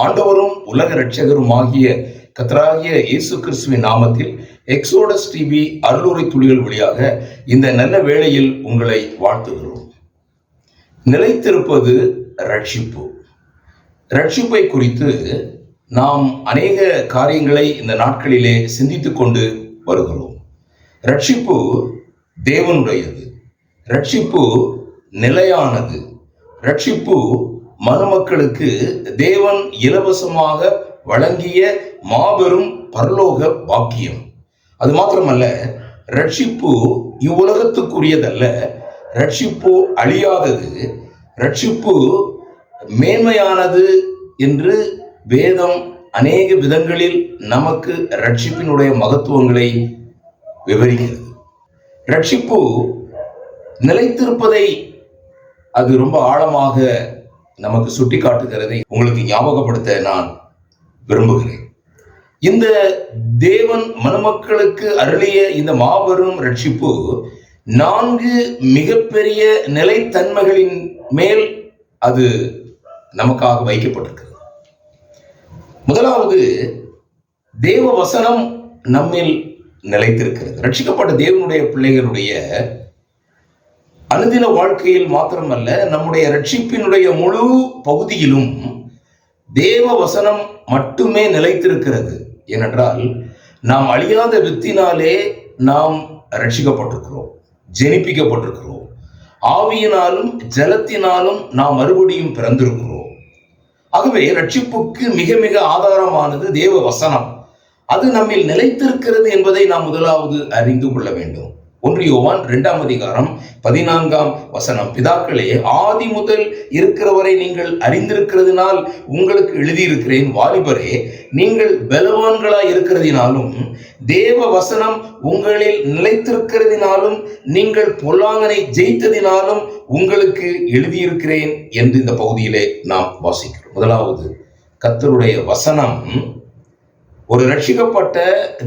ஆண்டவரும் உலக இரட்சகரும் ஆகிய கர்த்தராகிய இயேசு கிறிஸ்துவின் நாமத்தில் எக்ஸோடஸ் டிவி அருளுரை துளிகள் வழியாக இந்த நல்ல வேளையில் உங்களை வாழ்த்துகிறோம். நிலைத்திருப்பது ரட்சிப்பு. ரட்சிப்பை குறித்து நாம் அநேக காரியங்களை இந்த நாட்களிலே சிந்தித்துக் கொண்டு வருகிறோம். ரட்சிப்பு தேவனுடையது, ரட்சிப்பு நிலையானது, ரட்சிப்பு மனுமக்களுக்கு தேவன் இலவசமாக வழங்கிய மாபெரும் பரலோக பாக்கியம். அது மாத்திரமல்ல, ரட்சிப்பு இவ்வுலகத்துக்குரியதல்ல, ரட்சிப்பு அழியாதது, ரட்சிப்பு மேன்மையானது என்று வேதம் அநேக விதங்களில் நமக்கு ரட்சிப்பினுடைய மகத்துவங்களை விவரிக்கிறது. ரட்சிப்பு நிலைத்திருப்பதை அது ரொம்ப ஆழமாக நமக்கு சுட்டி காட்டுகிறதை உங்களுக்கு ஞாபகப்படுத்த நான் விரும்புகிறேன். இந்த தேவன் மனுமக்களுக்கு அருளிய இந்த மாபெரும் ரட்சிப்பு 4 மிகப்பெரிய நிலைத்தன்மைகளின் மேல் அது நமக்காக வைக்கப்பட்டிருக்கிறது. முதலாவது, தேவ வசனம் நம்மில் நிலைத்திருக்கிறது. ரட்சிக்கப்பட்ட தேவனுடைய பிள்ளைகளுடைய அனுதின வாழ்க்கையில் மாத்திரமல்ல, நம்முடைய ரட்சிப்பினுடைய முழு பகுதியிலும் தேவ வசனம் மட்டுமே நிலைத்திருக்கிறது. ஏனென்றால் நாம் அழியாத வித்தினாலே நாம் ரட்சிக்கப்பட்டிருக்கிறோம், ஜெனிப்பிக்கப்பட்டிருக்கிறோம். ஆவியினாலும் ஜலத்தினாலும் நாம் மறுபடியும் பிறந்திருக்கிறோம். ஆகவே ரட்சிப்புக்கு மிக மிக ஆதாரமானது தேவ வசனம். அது நம்மில் நிலைத்திருக்கிறது என்பதை நாம் முதலாவது அறிந்து கொள்ள வேண்டும். 1 யோவான் 2ஆம் அதிகாரம் 14ஆம் வசனம், பிதாக்களே, ஆதி முதல் இருக்கிறவரை நீங்கள் அறிந்திருக்கிறதுனால் உங்களுக்கு எழுதியிருக்கிறேன். வாலிபரே, நீங்கள் பலவான்களாய் இருக்கிறதினாலும் தேவ வசனம் உங்களில் நிலைத்திருக்கிறதினாலும் நீங்கள் பொல்லாங்கனை ஜெயித்ததினாலும் உங்களுக்கு எழுதியிருக்கிறேன் என்று இந்த பகுதியிலே நாம் வாசிக்கிறோம். முதலாவது, கர்த்தருடைய வசனம் ஒரு ரட்சிக்கப்பட்ட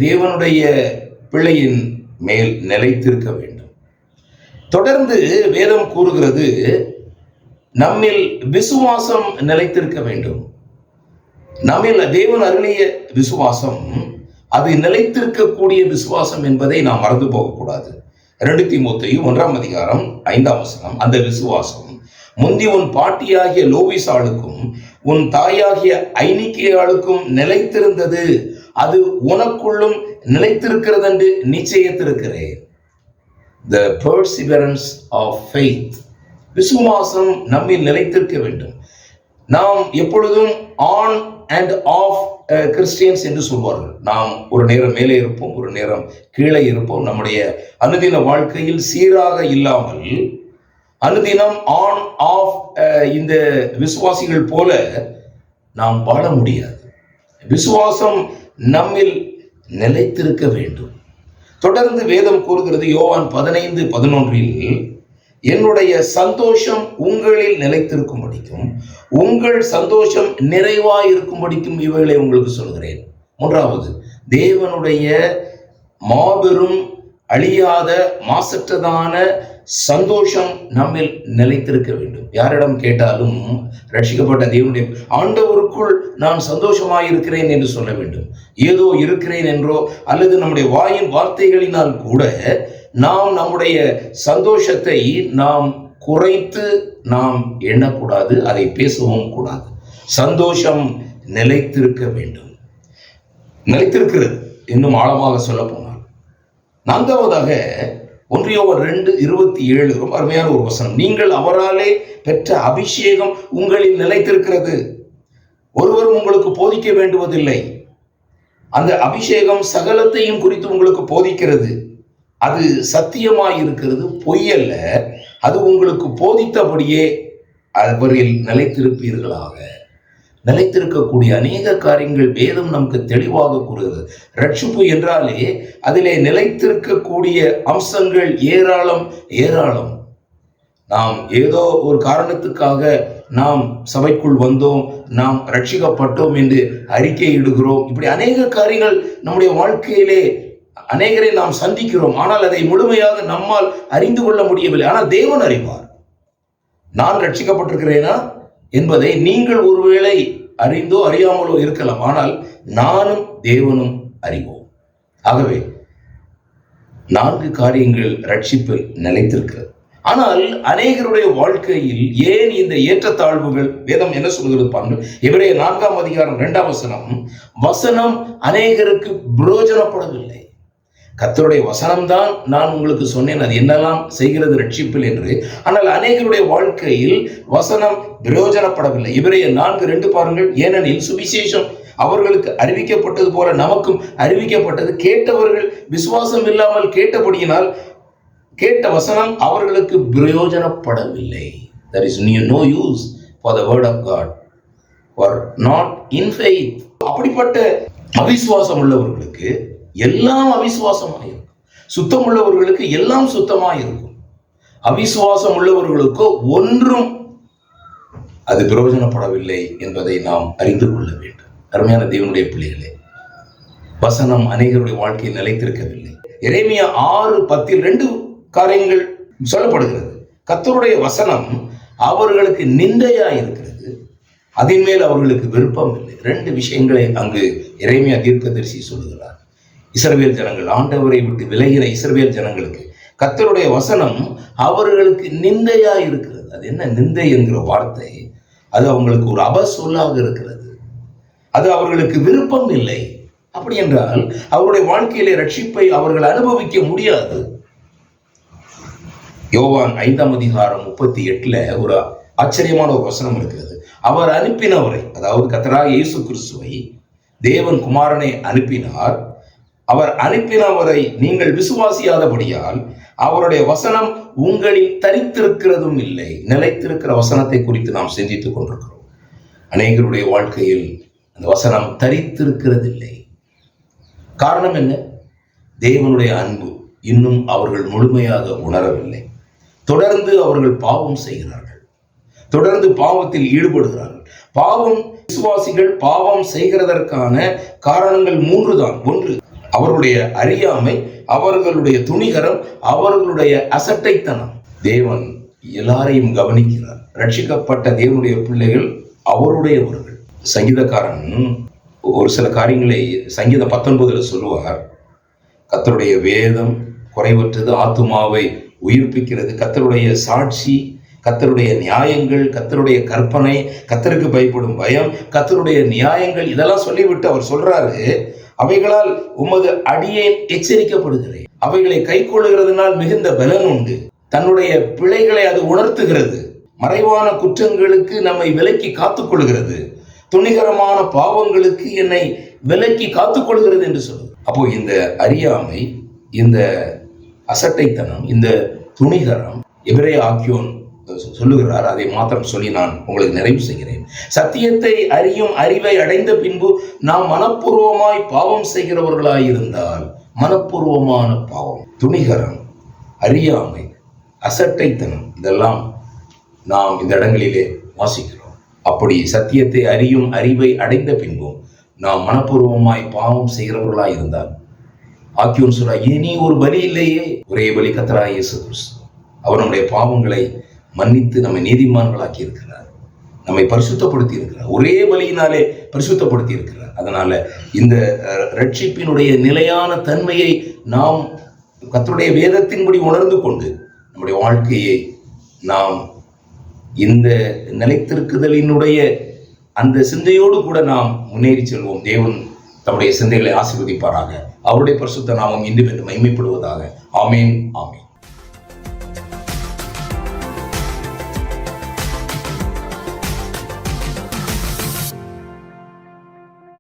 தேவனுடைய பிள்ளையின் மேல் நிலைத்திருக்க வேண்டும். தொடர்ந்து வேதம் கூறுகிறது, நம்மில் விசுவாசம் நிலைத்திருக்க வேண்டும். நம்மில் தேவன் அருளிய விசுவாசம், அது நிலைத்திருக்கக்கூடிய விசுவாசம் என்பதை நாம் மறந்து போகக்கூடாது. 2 தீமோத்தேயு 1ஆம் அதிகாரம் 5ஆம் வசனம், அந்த விசுவாசம் முந்தி உன் பாட்டியாகிய லோவிசாளுக்கும் உன் தாயாகிய ஐனிக்கேயாளுக்கும் நிலைத்திருந்தது, அது உனக்குள்ளும் நிலைத்திருக்கிறது என்று நிச்சயித்திருக்கிறேன். The perseverance of faith. விசுவாசம் நம்மில் நிலைத்திருக்க வேண்டும். நாம் எப்பொழுதும் ஆன் அண்ட் ஆஃப் கிறிஸ்டியன்ஸ் என்று சொல்வார்கள். நாம் ஒரு நேரம் மேலே இருப்போம், ஒரு நேரம் கீழே இருப்போம். நம்முடைய அனுதின வாழ்க்கையில் சீராக இல்லாமல் அனுதினம் ஆன் ஆஃப் இந்த விசுவாசிகள் போல நாம் வாழ முடியாது. விசுவாசம் நம்மில் நிலைத்திருக்க வேண்டும். தொடர்ந்து வேதம் கூறுகிறது, யோவான் 15:11, என்னுடைய சந்தோஷம் உங்களில் நிலைத்திருக்கும்படிக்கும் உங்கள் சந்தோஷம் நிறைவாயிருக்கும்படிக்கும் இவைகளை உங்களுக்கு சொல்கிறேன். 3வது, தேவனுடைய மாபெரும் அழியாத மாசற்றதான சந்தோஷம் நம்மில் நிலைத்திருக்க வேண்டும். யாரிடம் கேட்டாலும் ரட்சிக்கப்பட்ட தேவனுடைய ஆண்டவருக்குள் நான் சந்தோஷமாயிருக்கிறேன் என்று சொல்ல வேண்டும். ஏதோ இருக்கிறேன் என்றோ அல்லது நம்முடைய வாயின் வார்த்தைகளினால் கூட நாம் நம்முடைய சந்தோஷத்தை நாம் குறைத்து நாம் எண்ணக்கூடாது, அதை பேசவும் கூடாது. சந்தோஷம் நிலைத்திருக்க வேண்டும். நிலைத்திருக்கிறது. இன்னும் ஆழமாக சொல்ல போனால், 4வதாக 1 யோவான் 2:27, ரொம்ப அருமையான ஒரு வசனம், நீங்கள் அவராலே பெற்ற அபிஷேகம் உங்களில் நிலைத்திருக்கிறது, ஒருவரும் உங்களுக்கு போதிக்க வேண்டுவதில்லை. அந்த அபிஷேகம் சகலத்தையும் குறித்து உங்களுக்கு போதிக்கிறது. அது சத்தியமாயிருக்கிறது, பொய்யல்ல. அது உங்களுக்கு போதித்தபடியே அவரில் நிலைத்திருப்பீர்களாக. நிலைத்திருக்கக்கூடிய அநேக காரியங்கள் வேதம் நமக்கு தெளிவாக கூறுகிறது. ரட்சிப்பு என்றாலே அதிலே நிலைத்திருக்கக்கூடிய அம்சங்கள் ஏராளம் ஏராளம். நாம் ஏதோ ஒரு காரணத்துக்காக நாம் சபைக்குள் வந்தோம், நாம் ரட்சிக்கப்பட்டோம் என்று அறிக்கை இடுகிறோம். இப்படி அநேக காரியங்கள் நம்முடைய வாழ்க்கையிலே அநேகரை நாம் சந்திக்கிறோம். ஆனால் அதை முழுமையாக நம்மால் அறிந்து கொள்ள முடியவில்லை. ஆனால் தேவன் அறிவார். நான் ரட்சிக்கப்பட்டிருக்கிறேனா என்பதை நீங்கள் ஒருவேளை அறிந்தோ அறியாமலோ இருக்கலாம், ஆனால் நானும் தேவனும் அறிவோம். ஆகவே 4 காரியங்கள் ரட்சிப்பில் நிலைத்திருக்கிறது. ஆனால் அநேகருடைய வாழ்க்கையில் ஏன் இந்த ஏற்றத்தாழ்வுகள்? வேதம் என்ன சொல்கிறது பாருங்கள். எபிரேயர் 4ஆம் அதிகாரம் 2ஆம் வசனம், வசனம் அநேகருக்கு பிரயோஜனப்படவில்லை. கர்த்தருடைய வசனம்தான் நான் உங்களுக்கு சொன்னேன் அது என்னெல்லாம் செய்கிறது ரட்சிப்பில் என்று. ஆனால் அநேகருடைய வாழ்க்கையில் வசனம் பிரயோஜனப்படவில்லை. எபிரேயர் 4:2 பாருங்கள். ஏனெனில் சுவிசேஷம் அவர்களுக்கு அறிவிக்கப்பட்டது போல நமக்கும் அறிவிக்கப்பட்டது. கேட்டவர்கள் விசுவாசம் இல்லாமல் கேட்டபடியினால் கேட்ட வசனம் அவர்களுக்கு பிரயோஜனப்படவில்லை. There is no use for the word of God or not in faith. அப்படிப்பட்ட அவிசுவாசம் உள்ளவர்களுக்கு எல்லாம் அவிசுவாசமாயிருக்கும். சுத்தம் உள்ளவர்களுக்கு எல்லாம் சுத்தமாயிருக்கும். அவிசுவாசம் உள்ளவர்களுக்கு ஒன்றும் அது பிரயோஜனப்படவில்லை என்பதை நாம் அறிந்து கொள்ள வேண்டும். அருமையான தேவனுடைய பிள்ளைகளே, வசனம் அநேகருடைய வாழ்க்கையில் நிலைத்திருக்கவில்லை. எரேமியா 6:10 2 காரியங்கள் சொல்லப்படுகிறது. கர்த்தருடைய வசனம் அவர்களுக்கு நிந்தையா இருக்கிறது, அதன் மேல் அவர்களுக்கு விருப்பம் இல்லை. 2 விஷயங்களை அங்கு எரேமியா தீர்க்கதரிசி சொல்லுகிறார். இஸ்ரவேல் ஜனங்கள், ஆண்டவரை விட்டு விலகின இஸ்ரவேல் ஜனங்களுக்கு கர்த்தருடைய வசனம் அவர்களுக்கு நிந்தையா இருக்கிறது. அது என்ன நிந்தை என்கிற வார்த்தை? அது அவங்களுக்கு ஒரு அபசொல்லாக இருக்கிறது. அது அவர்களுக்கு விருப்பம் இல்லை. அப்படி என்றால் அவருடைய வாழ்க்கையிலே ரட்சிப்பை அவர்கள் அனுபவிக்க முடியாது. யோவான் 5ஆம் அதிகாரம் 38 ஒரு ஆச்சரியமான ஒரு வசனம் இருக்கிறது. அவர் அனுப்பினவரை, அதாவது கர்த்தராகிய இயேசு கிறிஸ்துவை, தேவன் குமாரனை அனுப்பினார். அவர் அனுப்பினவரை நீங்கள் விசுவாசியாதபடியால் அவருடைய வசனம் உங்களில் தரித்திருக்கிறதும் இல்லை. நிலைத்திருக்கிற வசனத்தை குறித்து நாம் சிந்தித்துக் கொண்டிருக்கிறோம். அநேகருடைய வாழ்க்கையில் அந்த வசனம் தரித்திருக்கிறதில்லை. காரணம் என்ன? தேவனுடைய அன்பு இன்னும் அவர்கள் முழுமையாக உணரவில்லை. தொடர்ந்து அவர்கள் பாவம் செய்கிறார்கள், தொடர்ந்து பாவத்தில் ஈடுபடுகிறார்கள். பாவம் விசுவாசிகள் பாவம் செய்கிறதற்கான காரணங்கள் 3 தான். 1, அவர்களுடைய அறியாமை, அவர்களுடைய துணிகரம், அவர்களுடைய அசட்டைத்தனம். தேவன் எல்லாரையும் கவனிக்கிறார். ரட்சிக்கப்பட்ட தேவனுடைய பிள்ளைகள் அவருடையவர்கள். சங்கீதக்காரன் ஒரு சில காரியங்களை சங்கீதம் 19 சொல்லுவார். கர்த்தருடைய வேதம் குறைவற்றது, ஆத்துமாவை உயிர்ப்பிக்கிறது. கர்த்தருடைய சாட்சி, கர்த்தருடைய நியாயங்கள், கர்த்தருடைய கற்பனை, கர்த்தருக்கு பயப்படும் பயம், கர்த்தருடைய நியாயங்கள், இதெல்லாம் சொல்லிவிட்டு அவர் சொல்றாரு, அவைகளால் உமது அடியேன் எச்சரிக்கப்படுகிறேன். அவைகளை கை கொள்ளுகிறதுனால் மிகுந்த பலன் உண்டு. தன்னுடைய பிழைகளை அது உணர்த்துகிறது. மறைவான குற்றங்களுக்கு நம்மை விலக்கி காத்துக்கொள்கிறது. துணிகரமான பாவங்களுக்கு என்னை விலக்கி காத்துக்கொள்கிறது என்று சொல்லுது. அப்போ இந்த அறியாமை, இந்த அசட்டைத்தனம், இந்த துணிகரம், எபிரேய ஆக்கியோன் சொல்லுகிறார். அதை மாத்திரம் சொல்லி நான் உங்களுக்கு நிறைவு செய்கிறேன். சத்தியத்தை அறியும் அறிவை அடைந்த பின்பு நாம் மனப்பூர்வமாய் பாவம் செய்கிறவர்களாயிருந்தால், மனப்பூர்வமான பாவம், துணிகரம், அறியாமை, அசட்டைத்தனம், இதெல்லாம் நாம் இந்த இடங்களிலே வாசிக்கிறோம். அப்படி சத்தியத்தை அறியும் அறிவை அடைந்த பின்பும் நாம் மனப்பூர்வமாய் பாவம் செய்கிறவர்களாய் இருந்தால், ஆக்கியோன் சொல்ல, இனி ஒரு பலி இல்லையே, ஒரே பலி கர்த்தராகிய இயேசு கிறிஸ்து. அவர் நம்முடைய பாவங்களை மன்னித்து நம்மை நீதிமான்களாக்கி இருக்கிறார், நம்மை பரிசுத்தப்படுத்தி இருக்கிறார். ஒரே பலியினாலே பரிசுத்தப்படுத்தி இருக்கிறார். அதனால இந்த ரட்சிப்பினுடைய நிலையான தன்மையை நாம் கர்த்தருடைய வேதத்தின்படி உணர்ந்து கொண்டு நம்முடைய வாழ்க்கையை நாம் இந்த நிலைத்திருக்குதலினுடைய அந்த சிந்தையோடு கூட நாம் முன்னேறி செல்வோம். தேவன் தம்முடைய சிந்தைகளை ஆசீர்வதிப்பாராக. அவருடைய பரிசுத்த நாமம் இன்றும் என்று மகிமைப்படுவதாக. ஆமேன், ஆமேன்.